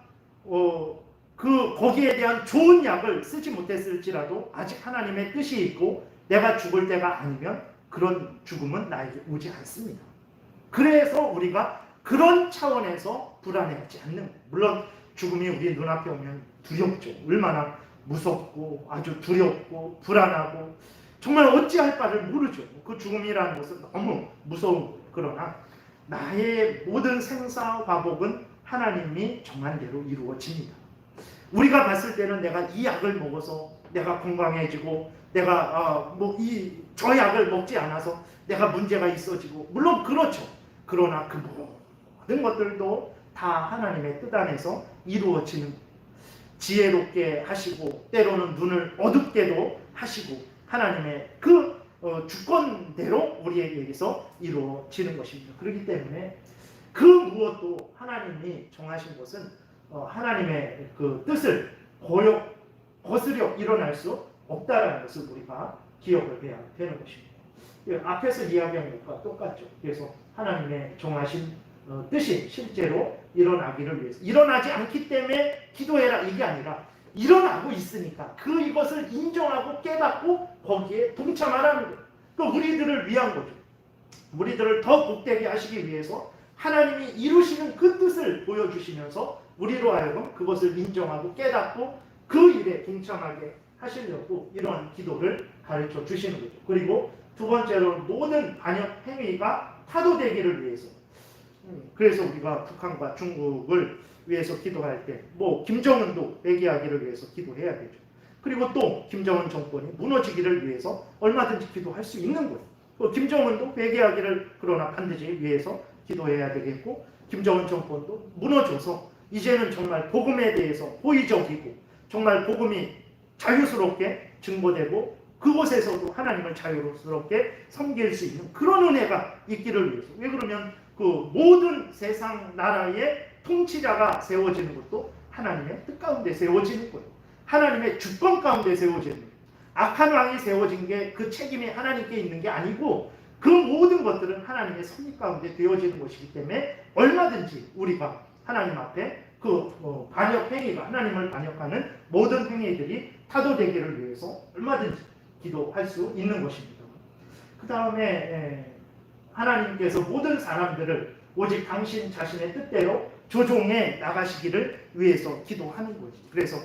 거기에 대한 좋은 약을 쓰지 못했을지라도 아직 하나님의 뜻이 있고 내가 죽을 때가 아니면 그런 죽음은 나에게 오지 않습니다. 그래서 우리가 그런 차원에서 불안해하지 않는 거예요. 물론 죽음이 우리 눈앞에 오면 두렵죠. 얼마나 무섭고 아주 두렵고 불안하고 정말 어찌할 바를 모르죠. 그 죽음이라는 것은 너무 무서운, 그러나 나의 모든 생사화복은 하나님이 정한 대로 이루어집니다. 우리가 봤을 때는 내가 이 약을 먹어서 내가 건강해지고 내가 저 약을 먹지 않아서 내가 문제가 있어지고, 물론 그렇죠. 그러나 그 모든 것들도 다 하나님의 뜻 안에서 이루어지는, 지혜롭게 하시고 때로는 눈을 어둡게도 하시고 하나님의 그 주권대로 우리에게서 이루어지는 것입니다. 그렇기 때문에 그 무엇도 하나님이 정하신 것은 하나님의 그 뜻을 거스려 일어날 수 없다라는 것을 우리가 기억을 해야 되는 것입니다. 앞에서 이야기한 것과 똑같죠. 그래서 하나님의 정하신 뜻이 실제로 일어나기를 위해서, 일어나지 않기 때문에 기도해라 이게 아니라 일어나고 있으니까 이것을 인정하고 깨닫고 거기에 동참하라는 거예요. 또 우리들을 위한 거죠. 우리들을 더 복되게 하시기 위해서 하나님이 이루시는 그 뜻을 보여주시면서 우리로 하여금 그것을 인정하고 깨닫고 그 일에 동참하게 하시려고 이러한 기도를 가르쳐 주시는 거죠. 그리고 두 번째로 모든 반역 행위가 타도되기를 위해서, 그래서 우리가 북한과 중국을 위해서 기도할 때 김정은도 회개하기를 위해서 기도해야 되죠. 그리고 또 김정은 정권이 무너지기를 위해서 얼마든지 기도할 수 있는 거예요. 김정은도 회개하기를 그러나 반드시 위해서 기도해야 되겠고, 김정은 정권도 무너져서 이제는 정말 복음에 대해서 호의적이고 정말 복음이 자유스럽게 증거되고 그곳에서도 하나님을 자유스럽게 섬길 수 있는 그런 은혜가 있기를 위해서. 왜 그러면 그 모든 세상 나라의 통치자가 세워지는 것도 하나님의 뜻 가운데 세워지는 거예요. 하나님의 주권 가운데 세워지는 거예요. 악한 왕이 세워진 게 그 책임이 하나님께 있는 게 아니고 그 모든 것들은 하나님의 섭리 가운데 되어지는 것이기 때문에 얼마든지 우리가 하나님 앞에 반역 행위가, 하나님을 반역하는 모든 행위들이 타도되기를 위해서 얼마든지 기도할 수 있는 것입니다. 그 다음에 하나님께서 모든 사람들을 오직 당신 자신의 뜻대로 조종해 나가시기를 위해서 기도하는 거죠. 그래서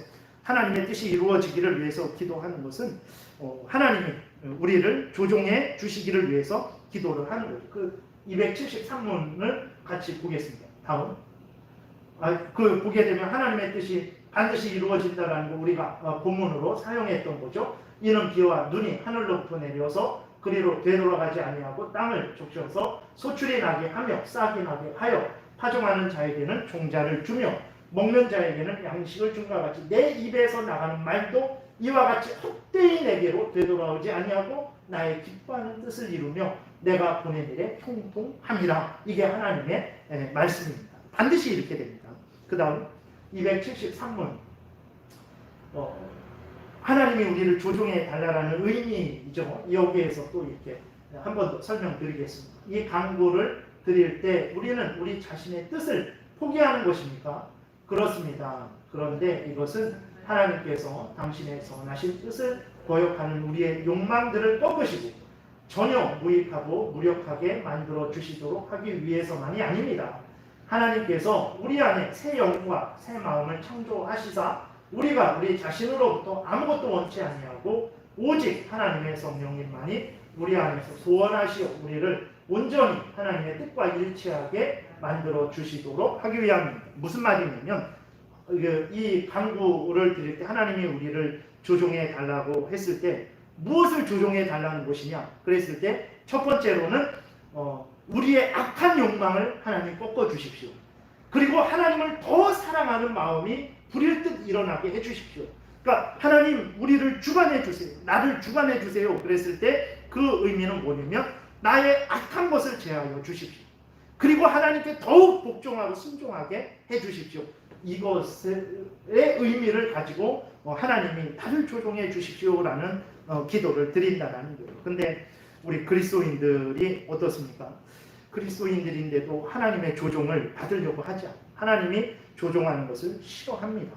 하나님의 뜻이 이루어지기를 위해서 기도하는 것은 하나님이 우리를 조종해 주시기를 위해서 기도를 하는 거죠. 그 273문을 같이 보겠습니다. 다음. 보게 되면 하나님의 뜻이 반드시 이루어진다라는 거 우리가 본문으로 사용했던 거죠. 이는 비와 눈이 하늘로부터 내려서 그리로 되돌아가지 아니하고 땅을 적셔서 소출이 나게 하며 싹이 나게 하여 파종하는 자에게는 종자를 주며 먹는 자에게는 양식을 준 것 같이 내 입에서 나가는 말도 이와 같이 헛되이 내게로 되돌아오지 아니하고 나의 기뻐하는 뜻을 이루며 내가 보낸 일에 형통함이라. 이게 하나님의 말씀입니다. 반드시 이렇게 됩니다. 그 다음 273문 하나님이 우리를 조종해 달라라는 의미이죠. 여기에서 또 이렇게 한 번 더 설명드리겠습니다. 이 강구를 드릴 때 우리는 우리 자신의 뜻을 포기하는 것입니까? 그렇습니다. 그런데 이것은 하나님께서 당신의 선하신 뜻을 거역하는 우리의 욕망들을 꺾으시고 전혀 무익하고 무력하게 만들어 주시도록 하기 위해서만이 아닙니다. 하나님께서 우리 안에 새 영과 새 마음을 창조하시사 우리가 우리 자신으로부터 아무것도 원치 아니하고 오직 하나님의 성령님만이 우리 안에서 소원하시어 우리를 온전히 하나님의 뜻과 일치하게 만들어 주시도록 하기 위함입니다. 무슨 말이냐면 이 강구를 드릴 때 하나님이 우리를 조종해 달라고 했을 때 무엇을 조종해 달라는 것이냐 그랬을 때 첫 번째로는 우리의 악한 욕망을 하나님 꺾어 주십시오. 그리고 하나님을 더 사랑하는 마음이 불일 듯 일어나게 해 주십시오. 그러니까 하나님 우리를 주관해 주세요. 나를 주관해 주세요. 그랬을 때 그 의미는 뭐냐면 나의 악한 것을 제하여 주십시오. 그리고 하나님께 더욱 복종하고 순종하게 해 주십시오. 이것의 의미를 가지고 하나님이 나를 조종해 주십시오라는 기도를 드린다는 거예요. 근데 우리 그리스도인들이 어떻습니까? 그리스도인들인데도 하나님의 조종을 받으려고 하지 않아요. 하나님이 조종하는 것을 싫어합니다.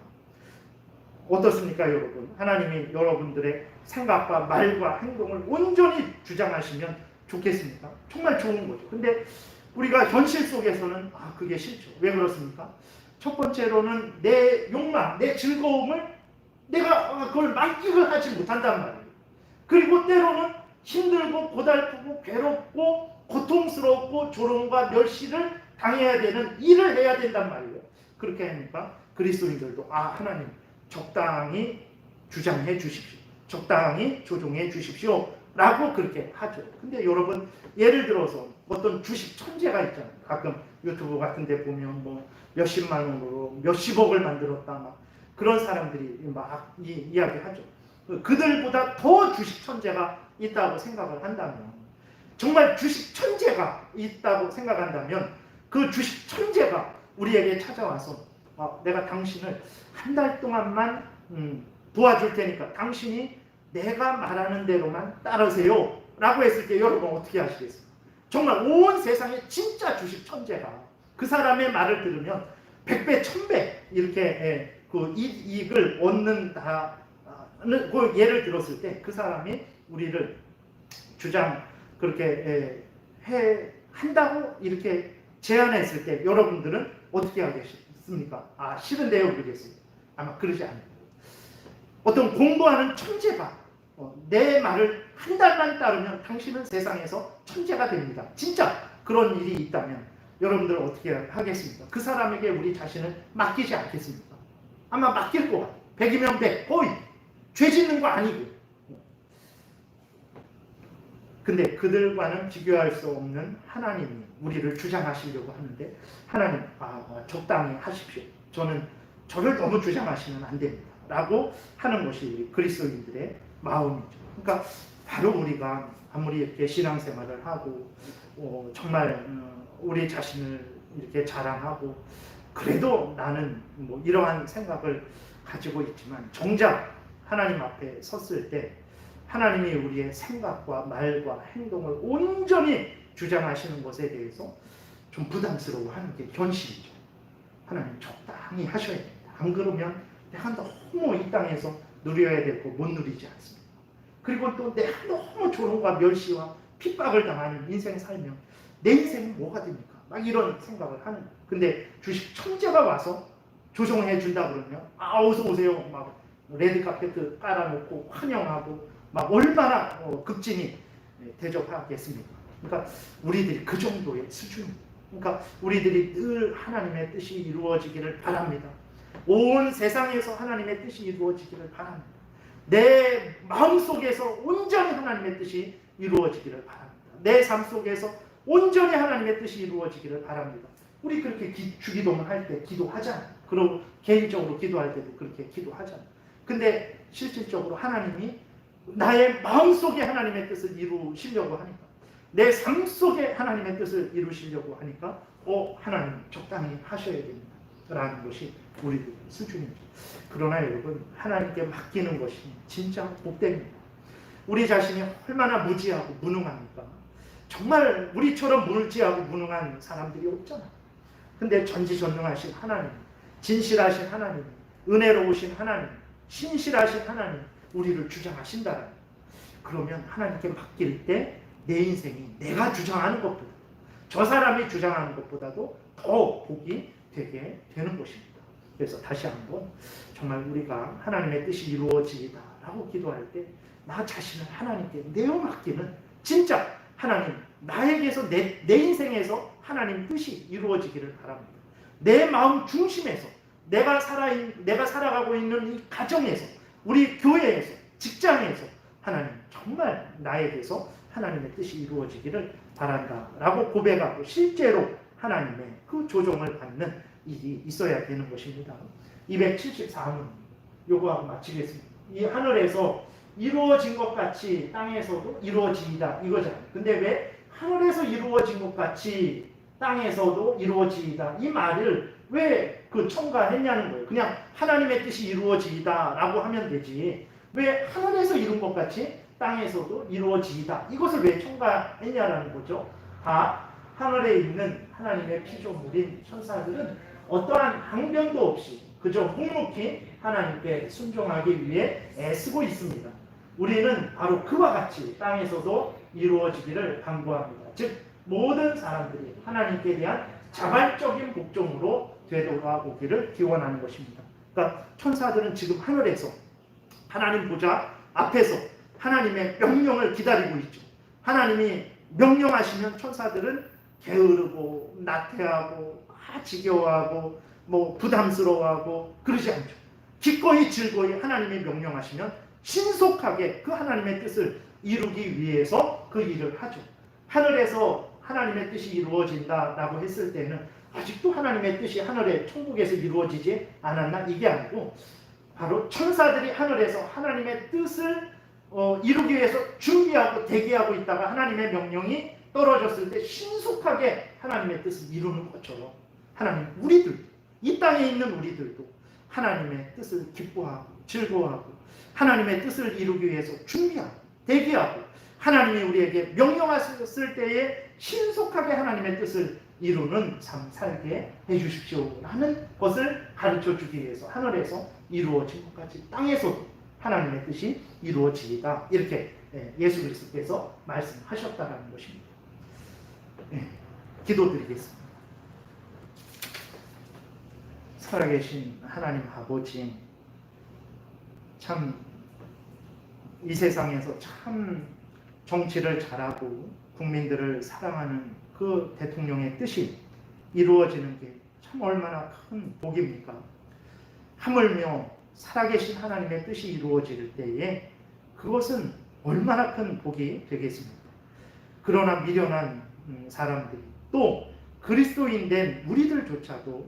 어떻습니까, 여러분? 하나님이 여러분들의 생각과 말과 행동을 온전히 주장하시면 좋겠습니까? 정말 좋은 거죠. 근데 우리가 현실 속에서는 그게 싫죠. 왜 그렇습니까? 첫 번째로는 내 욕망, 내 즐거움을 내가 그걸 만끽을 하지 못한단 말이에요. 그리고 때로는 힘들고 고달프고 괴롭고 고통스럽고 조롱과 멸시를 당해야 되는 일을 해야 된단 말이에요. 그렇게 하니까 그리스도인들도 하나님 적당히 주장해 주십시오. 적당히 조종해 주십시오. 라고 그렇게 하죠. 근데 여러분 예를 들어서 어떤 주식 천재가 있잖아요. 가끔 유튜브 같은 데 보면 뭐 몇십만 원으로 몇십억을 만들었다 막 그런 사람들이 막 이야기하죠. 그들보다 더 주식 천재가 있다고 생각을 한다면 정말 주식 천재가 있다고 생각한다면 그 주식 천재가 우리에게 찾아와서 내가 당신을 한 달 동안만 도와줄 테니까 당신이 내가 말하는 대로만 따르세요 라고 했을 때 여러분 어떻게 하시겠어요? 정말 온 세상에 진짜 주식 천재가 그 사람의 말을 들으면 100배, 1000배 이렇게 그 이익을 얻는다는 그 예를 들었을 때 그 사람이 우리를 주장 그렇게 한다고 이렇게 제안했을 때 여러분들은 어떻게 하겠습니까? 싫은데요 그러겠어요. 아마 그러지 않아요. 어떤 공부하는 천재가 내 말을 한 달만 따르면 당신은 세상에서 천재가 됩니다. 진짜 그런 일이 있다면 여러분들 어떻게 하겠습니까? 그 사람에게 우리 자신을 맡기지 않겠습니까? 아마 맡길 것 같아요. 100이면 100, 거의 죄 짓는 거 아니고. 근데 그들과는 비교할 수 없는 하나님이 우리를 주장하시려고 하는데 하나님 적당히 하십시오. 저를 너무 주장하시면 안 됩니다. 라고 하는 것이 그리스도인들의 마음이죠. 그러니까 바로 우리가 아무리 이렇게 신앙생활을 하고 정말 우리 자신을 이렇게 자랑하고 그래도 나는 뭐 이러한 생각을 가지고 있지만 정작 하나님 앞에 섰을 때 하나님이 우리의 생각과 말과 행동을 온전히 주장하시는 것에 대해서 좀 부담스러워하는 게 현실이죠. 하나님 적당히 하셔야 됩니다. 안 그러면 내가 너무 이 땅에서 누려야 되고 못 누리지 않습니다. 그리고 또 내가 너무 조롱과 멸시와 핍박을 당하는 인생 살면 내 인생은 뭐가 됩니까? 막 이런 생각을 하는 거예요. 근데 주식 천재가 와서 조종해 준다 그러면 어서 오세요. 막 레드카페트 깔아놓고 환영하고 막 얼마나 극진히 대접하겠습니까? 그러니까 우리들이 그 정도의 수준입니다. 그러니까 우리들이 늘 하나님의 뜻이 이루어지기를 바랍니다. 온 세상에서 하나님의 뜻이 이루어지기를 바랍니다. 내 마음속에서 온전히 하나님의 뜻이 이루어지기를 바랍니다. 내 삶 속에서 온전히 하나님의 뜻이 이루어지기를 바랍니다. 우리 그렇게 주기도문 할 때 기도하잖아요. 그리고 개인적으로 기도할 때도 그렇게 기도하잖아요. 근데 실질적으로 하나님이 나의 마음속에 하나님의 뜻을 이루시려고 하니까, 내 삶 속에 하나님의 뜻을 이루시려고 하니까 하나님 적당히 하셔야 됩니다 라는 것이 우리 수준입니다. 그러나 여러분, 하나님께 맡기는 것이 진짜 복됩니다. 우리 자신이 얼마나 무지하고 무능합니까? 정말 우리처럼 무지하고 무능한 사람들이 없잖아요. 근데 전지전능하신 하나님, 진실하신 하나님, 은혜로우신 하나님, 신실하신 하나님, 우리를 주장하신다라는, 그러면 하나님께 맡길 때 내 인생이 내가 주장하는 것보다, 저 사람이 주장하는 것보다도 더 복이 되게 되는 것입니다. 그래서 다시 한번 정말 우리가 하나님의 뜻이 이루어지리다 라고 기도할 때 나 자신을 하나님께 내어 맡기는, 진짜 하나님, 나에게서 내 인생에서 하나님 뜻이 이루어지기를 바랍니다. 내 마음 중심에서, 내가 살아가고 있는 이 가정에서, 우리 교회에서, 직장에서 하나님 정말 나에게서 하나님의 뜻이 이루어지기를 바란다라고 고백하고 실제로 하나님의 그 조종을 받는 일이 있어야 되는 것입니다. 274문 요거하고 마치겠습니다. 이 하늘에서 이루어진 것 같이 땅에서도 이루어지이다 이거잖아요. 근데 왜 하늘에서 이루어진 것 같이 땅에서도 이루어지이다 이 말을 왜 첨가했냐는 거예요. 그냥 하나님의 뜻이 이루어지이다 라고 하면 되지, 왜 하늘에서 이룬 것 같이 땅에서도 이루어지이다 이것을 왜 첨가했냐라는 거죠. 다 하늘에 있는 하나님의 피조물인 천사들은 어떠한 항변도 없이 그저 묵묵히 하나님께 순종하기 위해 애쓰고 있습니다. 우리는 바로 그와 같이 땅에서도 이루어지기를 간구합니다. 즉 모든 사람들이 하나님께 대한 자발적인 복종으로 되돌아오기를 기원하는 것입니다. 그러니까 천사들은 지금 하늘에서 하나님 보좌 앞에서 하나님의 명령을 기다리고 있죠. 하나님이 명령하시면 천사들은 게으르고 나태하고 지겨워하고 부담스러워하고 그러지 않죠. 기꺼이 즐거이 하나님이 명령하시면 신속하게 그 하나님의 뜻을 이루기 위해서 그 일을 하죠. 하늘에서 하나님의 뜻이 이루어진다라고 했을 때는 아직도 하나님의 뜻이 하늘의 천국에서 이루어지지 않았나 이게 아니고, 바로 천사들이 하늘에서 하나님의 뜻을 이루기 위해서 준비하고 대기하고 있다가 하나님의 명령이 떨어졌을 때 신속하게 하나님의 뜻을 이루는 것처럼 하나님, 우리들, 이 땅에 있는 우리들도 하나님의 뜻을 기뻐하고 즐거워하고 하나님의 뜻을 이루기 위해서 준비하고 대기하고 하나님이 우리에게 명령하셨을 때에 신속하게 하나님의 뜻을 이루는 삶 살게 해주십시오 라는 것을 가르쳐주기 위해서 하늘에서 이루어진 것까지 땅에서도 하나님의 뜻이 이루어지이다 이렇게 예수 그리스도께서 말씀하셨다는 것입니다. 기도드리겠습니다. 살아계신 하나님 아버지, 참 이 세상에서 참 정치를 잘하고 국민들을 사랑하는 그 대통령의 뜻이 이루어지는 게 참 얼마나 큰 복입니까? 하물며 살아계신 하나님의 뜻이 이루어질 때에 그것은 얼마나 큰 복이 되겠습니까? 그러나 미련한 사람들이, 또 그리스도인된 우리들조차도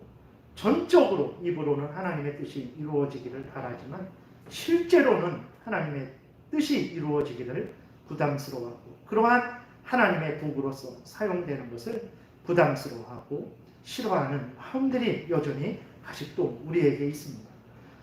전적으로 입으로는 하나님의 뜻이 이루어지기를 바라지만 실제로는 하나님의 뜻이 이루어지기를 부담스러워하고 그러한 하나님의 도구로서 사용되는 것을 부담스러워하고 싫어하는 마음들이 여전히 아직도 우리에게 있습니다.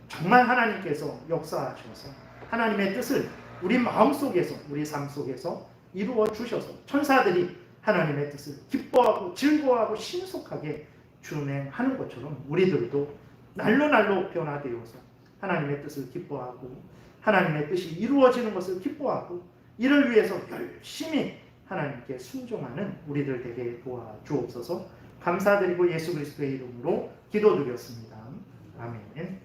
정말 하나님께서 역사하셔서 하나님의 뜻을 우리 마음속에서, 우리 삶 속에서 이루어 주셔서 천사들이 하나님의 뜻을 기뻐하고 즐거워하고 신속하게 준행하는 것처럼 우리들도 날로 변화되어서 하나님의 뜻을 기뻐하고 하나님의 뜻이 이루어지는 것을 기뻐하고 이를 위해서 열심히 하나님께 순종하는 우리들 되게 도와주옵소서. 감사드리고 예수 그리스도의 이름으로 기도드렸습니다. 아멘.